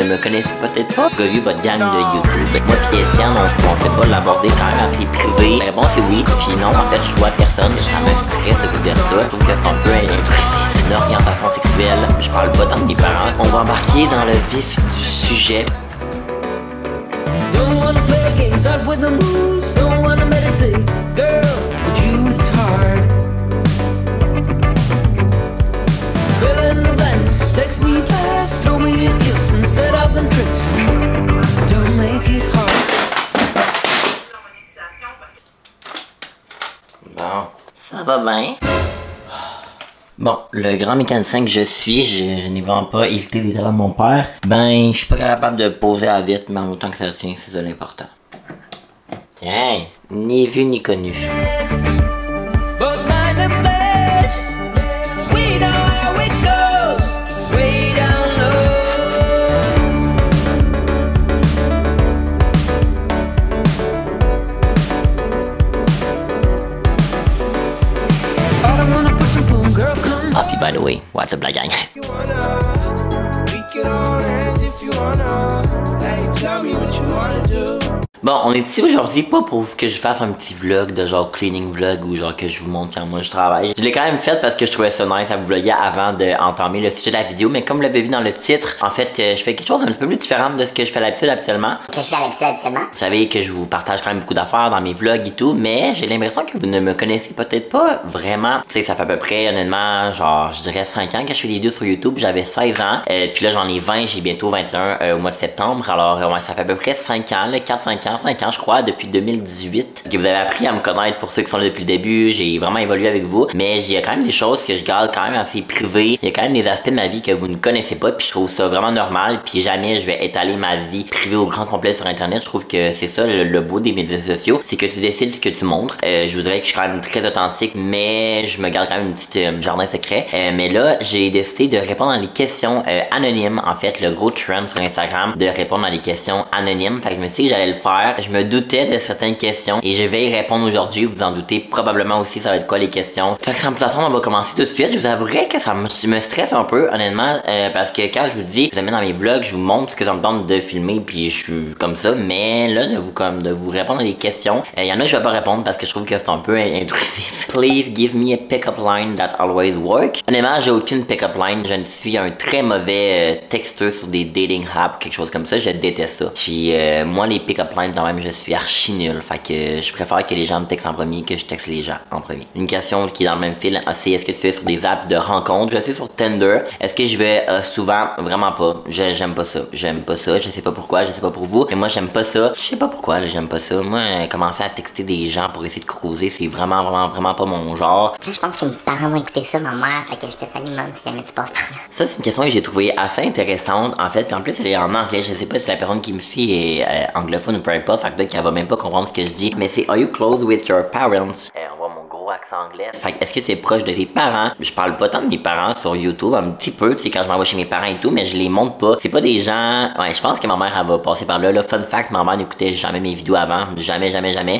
ne me connaissez peut-être pas, j'ai vu votre gang de YouTube. Moi pis Étienne, on ne sait pas l'aborder quand même assez privé. La réponse est oui, puis non, en fait, je vois personne, ça me stresse de vous dire ça. Je trouve que c'est un peu intrusif. C'est une orientation sexuelle, je parle pas tant de mes parents. On va embarquer dans le vif du sujet. Don't wanna play games out with the moves, don't wanna meditate, girl, with you it's hard. Fill in the blanks, text me back, throw me a kiss instead of them tricks. Don't make it hard. Bon, ça va bien. Bon, le grand mécanicien que je suis, je n'ai vraiment pas hésité des talents de mon père. Ben, je suis pas capable de poser à vite, mais en autant que ça tient, c'est ça l'important. Tiens, ni vu ni connu. But mind the flesh, we know how it goes, way down low. I don't wanna push and pull, girl, come. Ah, puis by the way, what's up la gang? You wanna, we can hold hands if you wanna. Hey, tell me what you wanna do. Bon, on est ici aujourd'hui pas pour que je fasse un petit vlog de genre cleaning vlog ou genre que je vous montre quand moi je travaille. Je l'ai quand même fait parce que je trouvais ça nice à vous vlogger avant d'entamer le sujet de la vidéo, mais comme vous l'avez vu dans le titre, en fait, je fais quelque chose d'un petit peu plus différent de ce que je fais d'habitude habituellement. Vous savez que je vous partage quand même beaucoup d'affaires dans mes vlogs et tout, mais j'ai l'impression que vous ne me connaissez peut-être pas vraiment. Tu sais, ça fait à peu près, honnêtement, genre, je dirais 5 ans que je fais des vidéos sur YouTube. J'avais 16 ans, puis là j'en ai 20, j'ai bientôt 21 au mois de septembre. Alors, ouais, ça fait à peu près 5 ans, 5 ans je crois, depuis 2018, que vous avez appris à me connaître pour ceux qui sont là depuis le début. J'ai vraiment évolué avec vous, mais il y a quand même des choses que je garde quand même assez privées. Il y a quand même des aspects de ma vie que vous ne connaissez pas, puis je trouve ça vraiment normal, puis jamais je vais étaler ma vie privée au grand complet sur internet. Je trouve que c'est ça le beau des médias sociaux, c'est que tu décides ce que tu montres. Je vous dirais que je suis quand même très authentique, mais je me garde quand même une petite jardin secret. Mais là, j'ai décidé de répondre à des questions anonymes. En fait, le gros trend sur Instagram de répondre à des questions anonymes. Fait que je me suis dit que j'allais le faire. Je me doutais de certaines questions et je vais y répondre aujourd'hui. Vous en doutez probablement aussi, ça va être quoi les questions. Fait que sans plus attendre, on va commencer tout de suite. Je vous avouerai que ça me stresse un peu, honnêtement, parce que quand je vous dis, je vous amène dans mes vlogs, je vous montre ce que ça me tente de filmer, puis je suis comme ça. Mais là, de vous répondre à des questions, il y en a que je vais pas répondre parce que je trouve que c'est un peu intrusif. Please give me a pick-up line that always work. Honnêtement, j'ai aucune pick-up line. Je ne suis un très mauvais texteur sur des dating apps, quelque chose comme ça. Je déteste ça. Puis moi, les pick-up lines, quand même, je suis archi nul. Fait que je préfère que les gens me textent en premier que je texte les gens en premier. Une question qui est dans le même fil, c'est est-ce que tu es sur des apps de rencontres? Je suis sur Tinder. Est-ce que je vais souvent? Vraiment pas. J'aime pas ça. J'aime pas ça. Je sais pas pourquoi. Je sais pas pour vous. Mais moi, j'aime pas ça. Je sais pas pourquoi, là, j'aime pas ça. Moi, commencer à texter des gens pour essayer de cruiser, c'est vraiment pas mon genre. Je pense que mes parents vont écouter ça, ma mère, fait que je te salue, maman, si jamais tu passes par là. Ça, c'est une question que j'ai trouvée assez intéressante, en fait. Puis en plus, elle est en anglais. Je sais pas si la personne qui me suit est anglophone ou peu importe. Fait que peut-être qu'elle va même pas comprendre ce que je dis. Mais c'est Are you close with your parents? On voit mon gros accent anglais. Fait que est-ce que tu es proche de tes parents? Je parle pas tant de mes parents sur YouTube, un petit peu, tu sais, quand je m'envoie chez mes parents et tout, mais je les montre pas. C'est pas des gens. Ouais, je pense que ma mère, elle va passer par là. Fun fact, ma mère n'écoutait jamais mes vidéos avant. Jamais.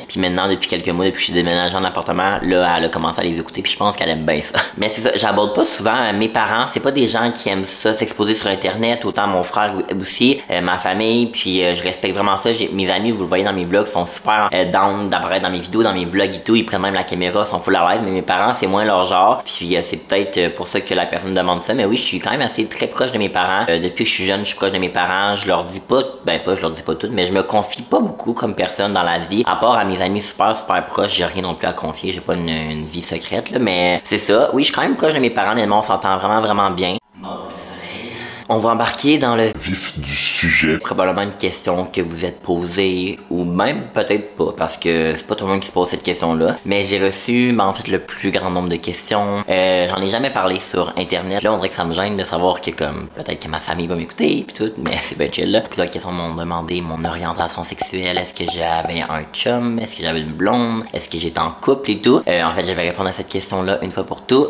Puis maintenant, depuis quelques mois, depuis que je suis déménagé en appartement, là, elle a commencé à les écouter. Puis je pense qu'elle aime bien ça. Mais c'est ça, j'aborde pas souvent mes parents. C'est pas des gens qui aiment ça, s'exposer sur Internet. Autant mon frère aussi, ma famille. Puis je respecte vraiment ça. Mes amis, vous le voyez dans mes vlogs, sont super down d'apparaître dans mes vidéos, dans mes vlogs et tout. Ils prennent même la caméra, sont full à l'aise. Mais mes parents, c'est moins leur genre. Puis c'est peut-être pour ça que la personne demande ça. Mais oui, je suis quand même assez très proche de mes parents. Depuis que je suis jeune, je suis proche de mes parents. Je leur dis pas, je leur dis pas tout, mais je me confie pas beaucoup comme personne dans la vie. À part à mes amis super proches, j'ai rien non plus à confier. J'ai pas une vie secrète, là. Mais c'est ça. Oui, je suis quand même proche de mes parents. Honnêtement, on s'entend vraiment bien. On va embarquer dans le vif du sujet. Probablement une question que vous êtes posée, ou même peut-être pas, parce que c'est pas tout le monde qui se pose cette question-là. Mais j'ai reçu, en fait, le plus grand nombre de questions. J'en ai jamais parlé sur Internet. Là, on dirait que ça me gêne de savoir que, comme, peut-être que ma famille va m'écouter, pis tout, mais c'est bien chill, là. Plusieurs questions m'ont demandé mon orientation sexuelle. Est-ce que j'avais un chum? Est-ce que j'avais une blonde? Est-ce que j'étais en couple et tout? En fait, je vais répondre à cette question-là une fois pour tout.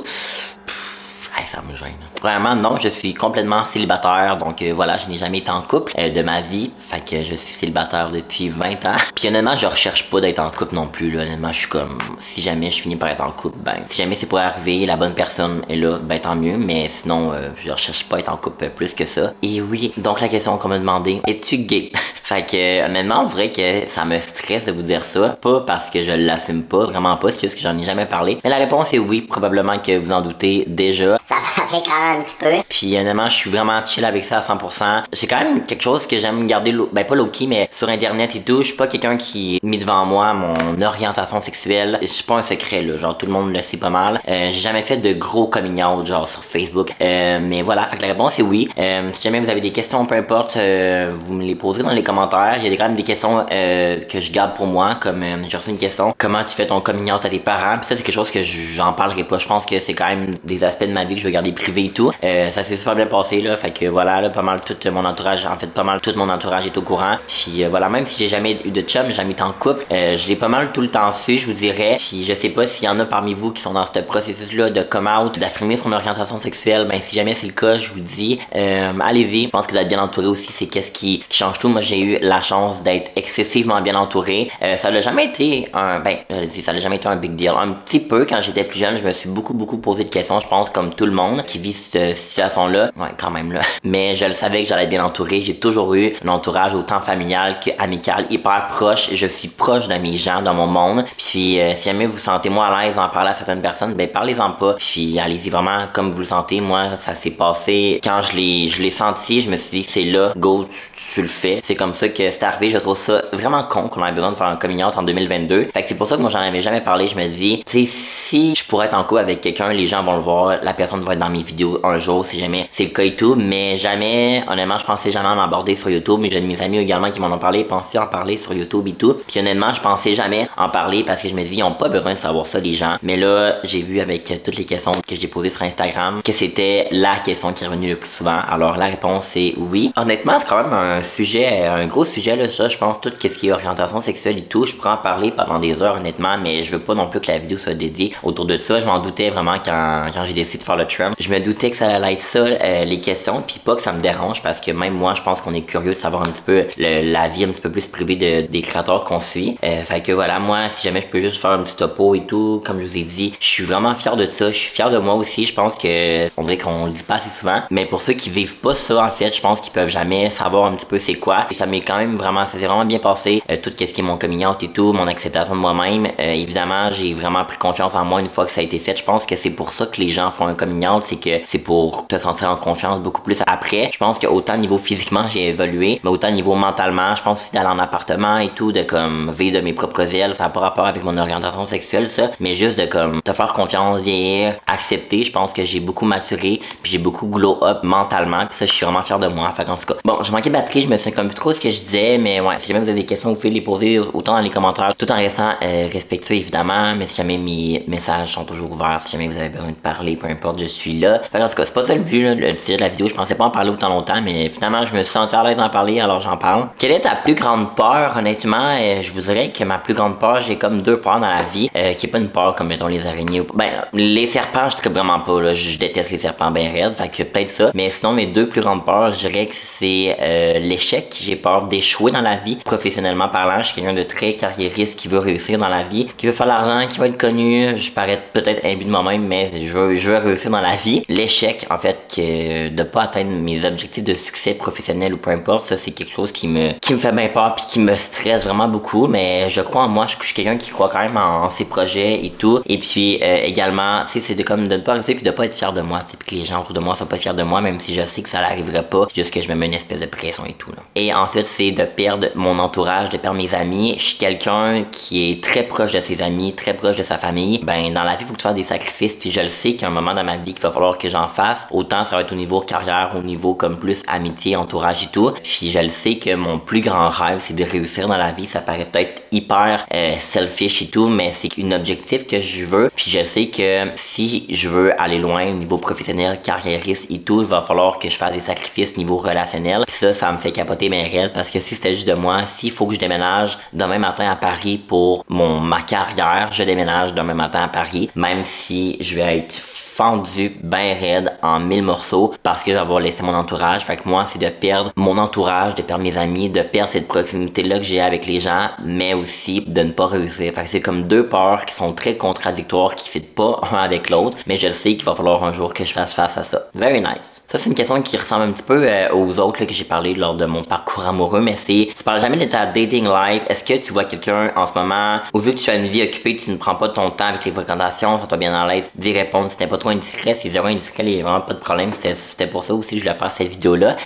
Hey, ça me gêne. Vraiment, non, je suis complètement célibataire, donc voilà, je n'ai jamais été en couple de ma vie, fait que je suis célibataire depuis 20 ans. Puis honnêtement, je recherche pas d'être en couple non plus, là. Honnêtement, je suis comme, si jamais je finis par être en couple, ben, si jamais c'est pour arriver, la bonne personne est là, ben tant mieux, mais sinon, je recherche pas être en couple plus que ça. Et oui, donc la question qu'on m'a demandé, es-tu gay? Fait que honnêtement, on dirait que ça me stresse de vous dire ça, pas parce que je l'assume pas, vraiment pas, c'est juste que j'en ai jamais parlé. Mais la réponse est oui, probablement que vous en doutez déjà. Ça m'a fait quand même un petit peu. Puis honnêtement, je suis vraiment chill avec ça à 100%. C'est quand même quelque chose que j'aime garder, ben pas low-key, mais sur internet et tout. Je suis pas quelqu'un qui met devant moi mon orientation sexuelle. C'est pas un secret, là, genre tout le monde le sait pas mal. J'ai jamais fait de gros coming out, genre sur Facebook. Mais voilà, fait que la réponse est oui. Si jamais vous avez des questions, peu importe, vous me les poserez dans les commentaires. Il y a quand même des questions que je garde pour moi, comme j'ai reçu une question, comment tu fais ton coming out à tes parents? Puis ça, c'est quelque chose que j'en parlerai pas. Je pense que c'est quand même des aspects de ma vie que je veux garder privé et tout. Ça s'est super bien passé, là. Fait que voilà, là, pas mal tout mon entourage, en fait, pas mal tout mon entourage est au courant. Puis voilà, même si j'ai jamais eu de chum, j'ai jamais été en couple, je l'ai pas mal tout le temps su, je vous dirais. Puis je sais pas s'il y en a parmi vous qui sont dans ce processus-là de come out, d'affirmer son orientation sexuelle. Ben, si jamais c'est le cas, je vous dis, allez-y. Je pense que d'être bien entouré aussi, c'est qu'est-ce qui change tout. Moi, j'ai eu la chance d'être excessivement bien entouré. Ça n'a jamais été ça n'a jamais été un big deal. Un petit peu, quand j'étais plus jeune, je me suis beaucoup posé de questions, je pense, comme tout le monde qui vit cette situation-là. Ouais, quand même, là. Mais je le savais que j'allais être bien entouré. J'ai toujours eu un entourage autant familial qu'amical, hyper proche. Je suis proche de mes gens, dans mon monde. Puis, si jamais vous sentez moins à l'aise d'en parler à certaines personnes, ben, parlez-en pas. Puis, allez-y vraiment comme vous le sentez. Moi, ça s'est passé quand je l'ai senti, je me suis dit, c'est là, go, tu le fais. C'est comme ça que c'est arrivé. Je trouve ça vraiment con qu'on ait besoin de faire un coming out en 2022. Fait que c'est pour ça que moi, j'en avais jamais parlé. Je me dis, tu sais, si je pourrais être en couple avec quelqu'un, les gens vont le voir, la personne va être dans mes vidéos un jour, si jamais c'est le cas et tout, mais jamais, honnêtement, je pensais jamais en aborder sur YouTube, mais j'ai de mes amis également qui m'en ont parlé, pensaient en parler sur YouTube et tout, puis honnêtement, je pensais jamais en parler parce que je me dis, ils ont pas besoin de savoir ça, les gens, mais là, j'ai vu avec toutes les questions que j'ai posées sur Instagram, que c'était la question qui est revenue le plus souvent, alors la réponse c'est oui. Honnêtement, c'est quand même un sujet, un gros sujet, là, ça, je pense, tout ce qui est orientation sexuelle et tout, je pourrais en parler pendant des heures, honnêtement, mais je veux pas non plus que la vidéo soit dédiée autour de ça, je m'en doutais vraiment quand j'ai décidé de faire le tram. Je me doutais que ça allait être ça, les questions, puis pas que ça me dérange parce que même moi, je pense qu'on est curieux de savoir un petit peu la vie un petit peu plus privée des créateurs qu'on suit. Fait que voilà, moi, si jamais je peux juste faire un petit topo et tout, comme je vous ai dit, je suis vraiment fier de ça, je suis fier de moi aussi, je pense que on dirait qu'on le dit pas assez souvent, mais pour ceux qui vivent pas ça, en fait, je pense qu'ils peuvent jamais savoir un petit peu c'est quoi. Et ça m'est quand même vraiment, ça s'est vraiment bien passé, tout ce qui est mon coming out et tout, mon acceptation de moi-même. Évidemment, j'ai vraiment pris confiance en moi une fois que ça a été fait. Je pense que c'est pour ça que les gens font un coming out, c'est que c'est pour te sentir en confiance beaucoup plus après. Je pense que autant niveau physiquement j'ai évolué, mais autant niveau mentalement, je pense aussi d'aller en appartement et tout, de comme vivre de mes propres ailes, ça n'a pas rapport avec mon orientation sexuelle ça, mais juste de comme te faire confiance, vieillir, accepter. Je pense que j'ai beaucoup maturé, puis j'ai beaucoup glow up mentalement, puis ça je suis vraiment fier de moi. Fait qu'en tout cas, bon, j'ai manqué de batterie, je me souviens comme plus trop ce que je disais, mais ouais, si jamais vous avez des questions, vous pouvez les poser autant dans les commentaires, tout en restant respectueux évidemment, mais si jamais mes messages sont toujours ouverts, si jamais vous avez besoin de parler, peu importe, je suis là. Fait qu'en tout cas, c'est pas ça le but, là, le sujet de la vidéo, je pensais pas en parler autant longtemps, mais finalement je me suis senti à l'aise d'en parler, alors j'en parle. Quelle est ta plus grande peur? Honnêtement, je vous dirais que ma plus grande peur, j'ai comme deux peurs dans la vie, qui est pas une peur comme mettons les araignées. Ben, les serpents, je tripe vraiment pas, là, je déteste les serpents ben raides, fait que peut-être ça, mais sinon mes deux plus grandes peurs, je dirais que c'est l'échec. J'ai peur d'échouer dans la vie, professionnellement parlant. Je suis quelqu'un de très carriériste qui veut réussir dans la vie, qui veut faire l'argent, qui veut être connu. Je parais peut-être imbu de moi-même, mais je veux réussir dans la vie. L'échec, en fait, que de pas atteindre mes objectifs de succès professionnel ou peu importe, ça c'est quelque chose qui me fait bien peur puis qui me stresse vraiment beaucoup, mais je crois en moi, je suis quelqu'un qui croit quand même en ses projets et tout. Et puis également, tu sais, c'est de comme de ne pas réussir puis de pas être fier de moi, c'est puis que les gens autour de moi sont pas fiers de moi, même si je sais que ça n'arriverait pas, juste que je me mets une espèce de pression et tout là. Et ensuite, c'est de perdre mon entourage, de perdre mes amis. Je suis quelqu'un qui est très proche de ses amis, très proche de sa famille. Ben, dans la vie, il faut que tu fasses des sacrifices, puis je le sais qu'il y a un moment dans ma vie qu'il va falloir que j'en fasse. Autant ça va être au niveau carrière, au niveau comme plus amitié, entourage et tout. Puis je le sais que mon plus grand rêve, c'est de réussir dans la vie. Ça paraît peut-être hyper selfish et tout, mais c'est un objectif que je veux. Puis je sais que si je veux aller loin au niveau professionnel, carriériste et tout, il va falloir que je fasse des sacrifices niveau relationnel. Puis ça me fait capoter mes rêves parce que si c'était juste de moi, s'il faut que je déménage demain matin à Paris pour ma carrière, je déménage demain matin à Paris, même si je vais être fendu ben raide en 1000 morceaux parce que je vais avoir laissé mon entourage. Fait que moi, c'est de perdre mon entourage, de perdre mes amis, de perdre cette proximité-là que j'ai avec les gens, mais aussi de ne pas réussir. Fait que c'est comme deux peurs qui sont très contradictoires, qui ne fitent pas un avec l'autre, mais je le sais qu'il va falloir un jour que je fasse face à ça. Very nice. Ça, c'est une question qui ressemble un petit peu aux autres là, que j'ai parlé lors de mon parcours amoureux, mais c'est, tu parles jamais de ta dating life. Est-ce que tu vois quelqu'un en ce moment, ou vu que tu as une vie occupée, tu ne prends pas ton temps avec les fréquentations, ça t'a bien à l'aise d'y répondre, c'était pas trop indiscret, c'est zéro indiscret, il y a vraiment pas de problème, c'était pour ça aussi que je voulais faire cette vidéo-là.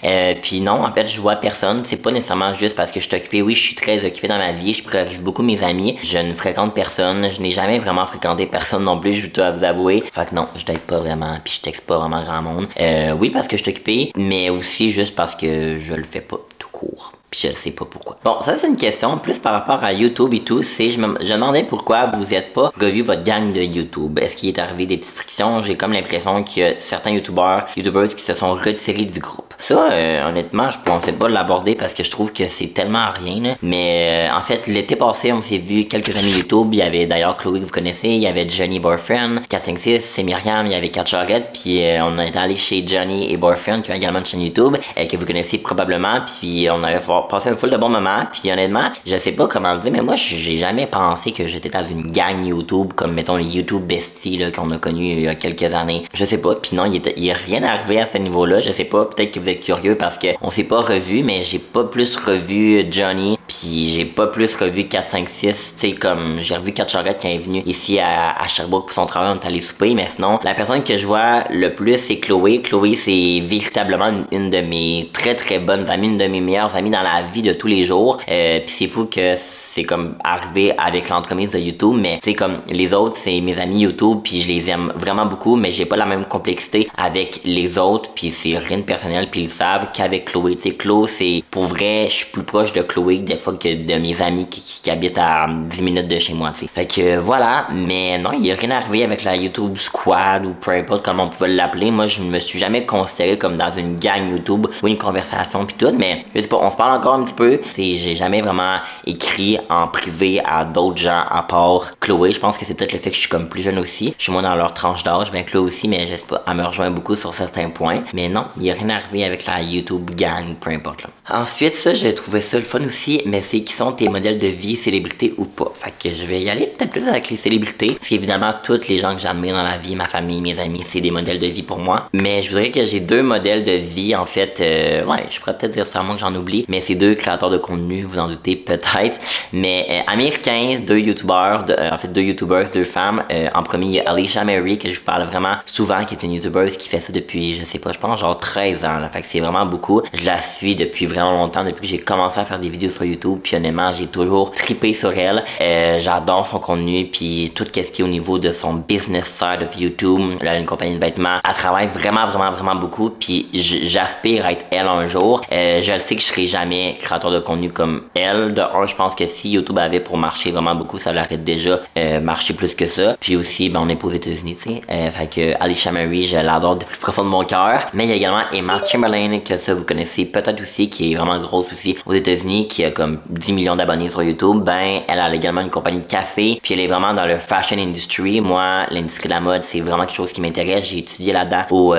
Puis non, en fait, je vois personne, c'est pas nécessairement juste parce que je suis occupé, oui, je suis très occupé dans ma vie, je priorise beaucoup mes amis, je ne fréquente personne, je n'ai jamais vraiment fréquenté personne non plus, je dois vous avouer. Fait que non, je date pas vraiment, puis je texte pas vraiment grand monde. Oui, parce que je suis occupé, mais aussi juste parce que je le fais pas tout court. Puis je sais pas pourquoi. Bon, ça c'est une question plus par rapport à YouTube et tout. C'est je demandais pourquoi vous êtes pas revu votre gang de YouTube. Est-ce qu'il est arrivé des petites frictions? J'ai comme l'impression qu'il y a certains YouTubers qui se sont retirés du groupe. Ça, honnêtement, je pensais pas l'aborder parce que je trouve que c'est tellement rien. Là. Mais en fait, l'été passé, on s'est vu quelques amis YouTube. Il y avait d'ailleurs Chloé que vous connaissez, il y avait Johnny Boyfriend, 456, c'est Myriam, il y avait 4 Charrettes. Puis on est allé chez Johnny et Boyfriend, qui a également une chaîne YouTube, que vous connaissez probablement. Puis on avait passé un full de bons moments. Puis honnêtement, je sais pas comment le dire, mais moi, j'ai jamais pensé que j'étais dans une gang YouTube comme mettons les YouTube besties là qu'on a connus il y a quelques années. Je sais pas. Puis non, il est rien arrivé à ce niveau-là. Je sais pas. Peut-être que vous êtes curieux parce que on s'est pas revu, mais j'ai pas plus revu Johnny. Puis j'ai pas plus revu 456. Tu sais, comme j'ai revu 4 Charrettes quand il est venu ici à Sherbrooke pour son travail, on est allé souper. Mais sinon, la personne que je vois le plus, c'est Chloé. Chloé, c'est véritablement une de mes très très bonnes amies, une de mes meilleures amies dans la vie de tous les jours. Puis c'est fou que c'est comme arrivé avec l'entremise de YouTube, mais tu sais comme les autres, c'est mes amis YouTube, puis je les aime vraiment beaucoup, mais j'ai pas la même complexité avec les autres, puis c'est rien de personnel, puis ils le savent qu'avec Chloé. Tu sais, Chloé, c'est pour vrai, je suis plus proche de Chloé des fois que de mes amis qui habitent à 10 minutes de chez moi, tu sais. Fait que voilà, mais non, il y a rien arrivé avec la YouTube Squad ou peu importe comment on pouvait l'appeler. Moi, je ne me suis jamais considéré comme dans une gang YouTube ou une conversation puis tout, mais je sais pas, on se parle encore un petit peu. J'ai jamais vraiment écrit en privé à d'autres gens à part Chloé. Je pense que c'est peut-être le fait que je suis comme plus jeune aussi. Je suis moins dans leur tranche d'âge, ben Chloé aussi, mais je sais pas, elle me rejoint beaucoup sur certains points. Mais non, il y a rien arrivé avec la YouTube gang, peu importe là. Ensuite, ça, j'ai trouvé ça le fun aussi, mais c'est qui sont tes modèles de vie, célébrités ou pas. Fait que je vais y aller peut-être plus avec les célébrités. C'est évidemment toutes les gens que j'admire dans la vie, ma famille, mes amis, c'est des modèles de vie pour moi. Mais je voudrais que j'ai deux modèles de vie, en fait, ouais, je pourrais peut-être dire ça, moi que j'en oublie, mais c'est deux créateurs de contenu, vous en doutez peut-être. Mais américains, deux youtubeurs, en fait deux youtubeurs, deux femmes. En premier, il y a Alicia Mary, que je vous parle vraiment souvent, qui est une youtubeuse qui fait ça depuis, je sais pas, je pense genre 13 ans. Là. Fait que c'est vraiment beaucoup. Je la suis depuis vraiment longtemps, depuis que j'ai commencé à faire des vidéos sur YouTube. Puis honnêtement, j'ai toujours trippé sur elle. J'adore son contenu, puis tout ce qui est au niveau de son business side of YouTube. Elle a une compagnie de vêtements. Elle travaille vraiment beaucoup. Puis j'aspire à être elle un jour. Je le sais que je serai jamais créateur de contenu comme elle. De un, je pense que si YouTube avait pour marcher vraiment beaucoup, ça l'aurait déjà marché plus que ça. Puis aussi, ben, on est pas aux États-Unis, tu sais. Fait que Alicia Mary, je l'adore du plus profond de mon cœur. Mais il y a également Emma Chamberlain, que ça vous connaissez peut-être aussi, qui est vraiment grosse aussi aux États-Unis, qui a comme 10 millions d'abonnés sur YouTube. Ben, elle a également une compagnie de café. Puis elle est vraiment dans le fashion industry. Moi, l'industrie de la mode, c'est vraiment quelque chose qui m'intéresse. J'ai étudié là-dedans au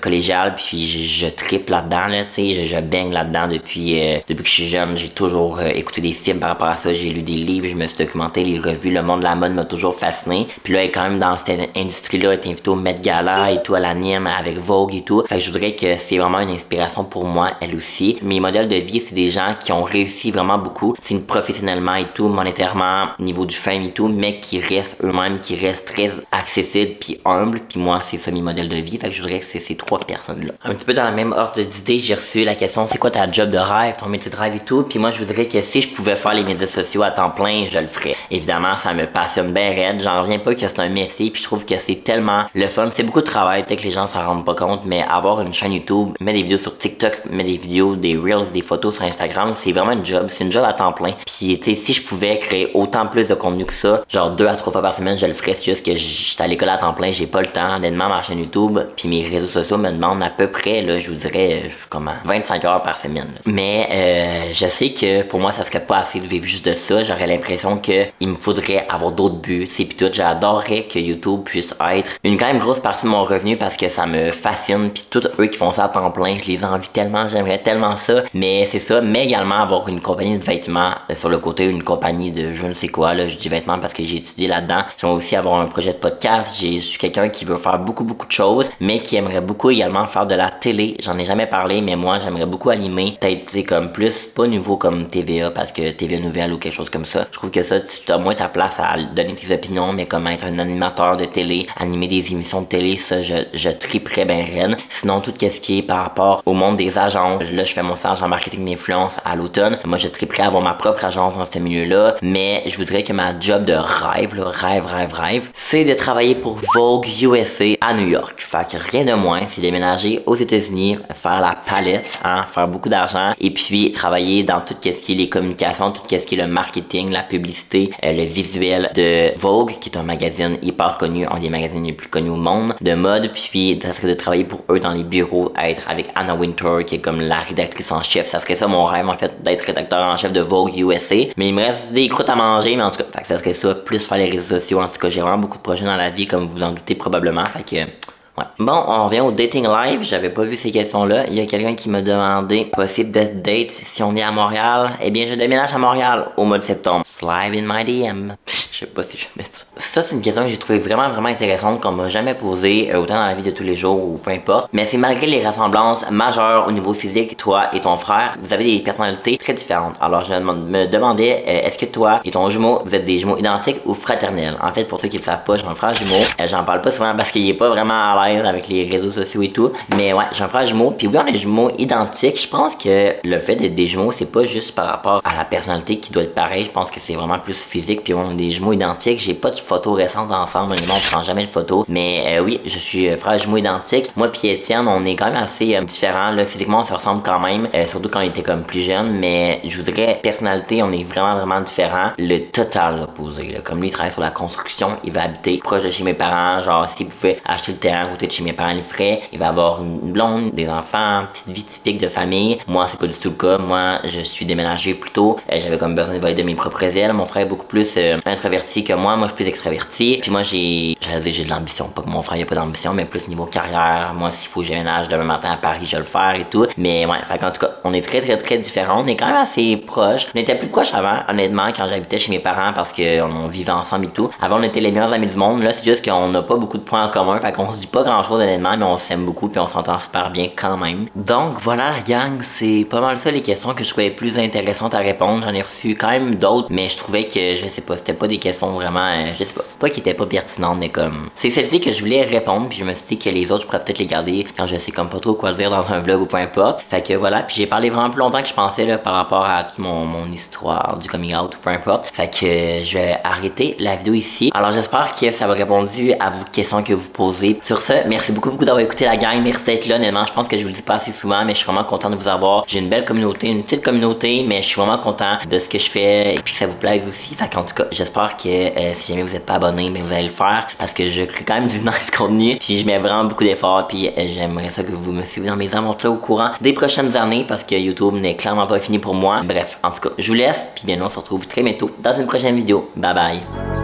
collégial, puis je trippe là-dedans, là, tu sais. Je baigne là-dedans depuis que je suis jeune. J'ai toujours écouté des films par rapport à ça. J'ai lu des livres, je me suis documenté, les revues. Le monde de la mode m'a toujours fasciné. Puis là, elle est quand même dans cette industrie-là. Elle est invitée au Met Gala et tout, à l'anime avec Vogue et tout. Fait que je voudrais que c'est vraiment une inspiration pour moi, elle aussi. Mes modèles de vie, c'est des gens qui ont réussi vraiment beaucoup, professionnellement et tout, monétairement, au niveau du fame et tout, mais qui restent eux-mêmes, qui restent très accessibles puis humbles. Puis moi, c'est ça mes modèles de vie. Fait que je voudrais que c'est ces trois personnes-là. Un petit peu dans la même ordre d'idée, j'ai reçu la question, c'est quoi ta job de rêve, ton métier de rêve et tout. Puis moi, je voudrais que si je pouvais faire les médias sociaux à temps plein, je le ferais. Évidemment, ça me passionne bien raide. J'en reviens pas que c'est un métier, puis je trouve que c'est tellement le fun. C'est beaucoup de travail, peut-être que les gens s'en rendent pas compte, mais avoir une chaîne YouTube, mettre des vidéos sur TikTok, mettre des vidéos, des Reels Reels, des photos sur Instagram, c'est vraiment une job, c'est une job à temps plein. Puis tu sais, si je pouvais créer autant plus de contenu que ça, genre 2 à 3 fois par semaine, je le ferais. C'est juste que j'étais à l'école à temps plein, j'ai pas le temps. Honnêtement, ma chaîne YouTube, puis mes réseaux sociaux me demandent à peu près, là, je vous dirais, comme 25 heures par semaine. Là. Mais je sais que pour moi, ça serait pas assez de vivre juste de ça. J'aurais l'impression que il me faudrait avoir d'autres buts, c'est puis tout. J'adorerais que YouTube puisse être une quand même grosse partie de mon revenu parce que ça me fascine. Puis tous eux qui font ça à temps plein, je les envie tellement, j'aimerais tellement ça. Mais c'est ça, mais également avoir une compagnie de vêtements sur le côté, une compagnie de je ne sais quoi, là, je dis vêtements parce que j'ai étudié là-dedans. J'aimerais aussi avoir un projet de podcast. Je suis quelqu'un qui veut faire beaucoup de choses, mais qui aimerait beaucoup également faire de la télé. J'en ai jamais parlé, mais moi, j'aimerais beaucoup animer. Peut-être, tu sais, comme plus, pas niveau comme TVA, parce que TVA Nouvelle ou quelque chose comme ça. Je trouve que ça, tu as moins ta place à donner tes opinions, mais comme être un animateur de télé, animer des émissions de télé, ça, je triperais ben raide. Sinon, tout ce qui est par rapport au monde des agences. Là, je fais mon stage en marketing d'influence à l'automne. Moi, je triperais avoir ma propre agence dans ce milieu-là, mais je voudrais que ma job de rêve, là, rêve, c'est de travailler pour Vogue USA à New York. Fait que rien de moins, c'est déménager aux États-Unis, faire la palette, hein, faire beaucoup d'argent, et puis travailler dans tout ce qui est les communications, tout ce qui est le marketing, la publicité, le visuel de Vogue, qui est un magazine hyper connu, un des magazines les plus connus au monde, de mode, puis ça serait de travailler pour eux dans les bureaux, être avec Anna Wintour, qui est comme la rédactrice en chef. Ça serait ça mon rêve, en fait, d'être rédacteur en chef de Vogue USA. Mais il me reste des croûtes à manger, mais en tout cas, fait que ça serait ça, plus faire les réseaux sociaux. En tout cas, j'ai vraiment beaucoup de projets dans la vie, comme vous en doutez probablement, fait que... Ouais. Bon, on revient au dating live. J'avais pas vu ces questions-là. Il y a quelqu'un qui m'a demandé possible de date si on est à Montréal. Eh bien, je déménage à Montréal au mois de septembre. Slide in my DM. Je sais pas si je vais mettre ça. Ça, c'est une question que j'ai trouvée vraiment intéressante, qu'on m'a jamais posée, autant dans la vie de tous les jours ou peu importe. Mais c'est malgré les ressemblances majeures au niveau physique, toi et ton frère, vous avez des personnalités très différentes. Alors, je me demandais, est-ce que toi et ton jumeau, vous êtes des jumeaux identiques ou fraternels? En fait, pour ceux qui le savent pas, j'ai un frère jumeau. J'en parle pas souvent parce qu'il est pas vraiment à l'aise avec les réseaux sociaux et tout. Mais ouais, j'ai un frère jumeau. Puis oui, on est jumeaux identiques. Je pense que le fait d'être des jumeaux, c'est pas juste par rapport à la personnalité qui doit être pareille. Je pense que c'est vraiment plus physique. Puis on est des jumeaux identiques. J'ai pas de photos récentes ensemble. On prend jamais de photos. Mais oui, je suis frère jumeau identique. Moi puis Étienne, on est quand même assez différents. Là, physiquement, on se ressemble quand même. Surtout quand on était comme plus jeune. Mais je vous dirais, personnalité, on est vraiment différents. Le total opposé. Là. Comme lui, il travaille sur la construction. Il va habiter proche de chez mes parents. Genre, s'il pouvait acheter le terrain à côté de chez mes parents, il ferait. Il va avoir une blonde, des enfants, petite vie typique de famille. Moi, c'est pas du tout le cas. Moi, je suis déménagé plus tôt. J'avais comme besoin de voler de mes propres ailes. Mon frère est beaucoup plus introverti que moi. Moi, je suis plus extraverti. Puis moi, j'ai de l'ambition. Pas que mon frère, il a pas d'ambition, mais plus niveau carrière. Moi, s'il faut que je déménage demain matin à Paris, je vais le faire et tout. Mais ouais, fait qu'en tout cas, on est très différents. On est quand même assez proches. On était plus proches avant, honnêtement, quand j'habitais chez mes parents parce qu'on vivait ensemble et tout. Avant, on était les meilleurs amis du monde. Là, c'est juste qu'on n'a pas beaucoup de points en commun. Fait qu'on se dit pas grand chose honnêtement, mais on s'aime beaucoup puis on s'entend super bien quand même. Donc voilà la gang, c'est pas mal ça les questions que je trouvais plus intéressantes à répondre. J'en ai reçu quand même d'autres, mais je trouvais que, je sais pas, c'était pas des questions vraiment, je sais pas qui étaient pas pertinentes, mais comme... C'est celle-ci que je voulais répondre, puis je me suis dit que les autres, je pourrais peut-être les garder quand je sais comme pas trop quoi dire dans un vlog ou peu importe. Fait que voilà, puis j'ai parlé vraiment plus longtemps que je pensais là par rapport à toute mon histoire du coming out ou peu importe. Fait que je vais arrêter la vidéo ici. Alors j'espère que ça va répondu à vos questions que vous posez. Sur ce, merci beaucoup d'avoir écouté la gang, merci d'être là. Honnêtement, je pense que je vous le dis pas assez souvent, mais je suis vraiment content de vous avoir. J'ai une belle communauté, une petite communauté, mais je suis vraiment content de ce que je fais et puis que ça vous plaise aussi. Fait qu'en tout cas, j'espère que si jamais vous n'êtes pas abonné, ben vous allez le faire parce que je crée quand même du nice contenu. Puis je mets vraiment beaucoup d'efforts. Puis j'aimerais ça que vous me suivez dans mes aventures au courant des prochaines années parce que YouTube n'est clairement pas fini pour moi. Bref, en tout cas, je vous laisse. Puis bien, on se retrouve très bientôt dans une prochaine vidéo. Bye bye.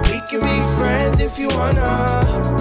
We can be friends if you wanna.